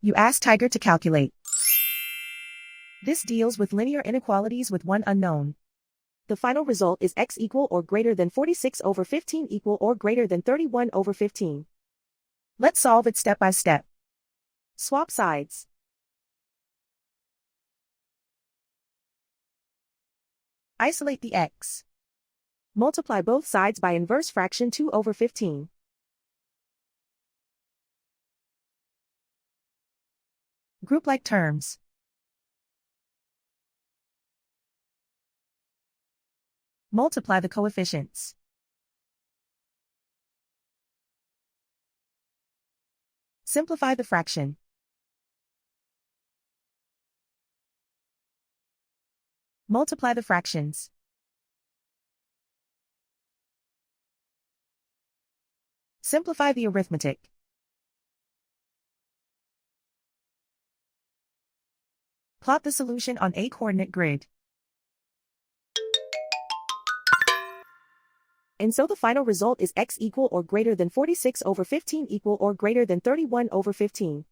You ask Tiger to calculate. This deals with linear inequalities with one unknown. The final result is x equal or greater than 46 over 15 equal or greater than 31 over 15. Let's solve it step by step. Swap sides. Isolate the x. Multiply both sides by inverse fraction 2 over 15. Group like terms. Multiply the coefficients. Simplify the fraction. Multiply the fractions. Simplify the arithmetic. Plot the solution on a coordinate grid. And so the final result is x equal or greater than 46 over 15 equal or greater than 31 over 15.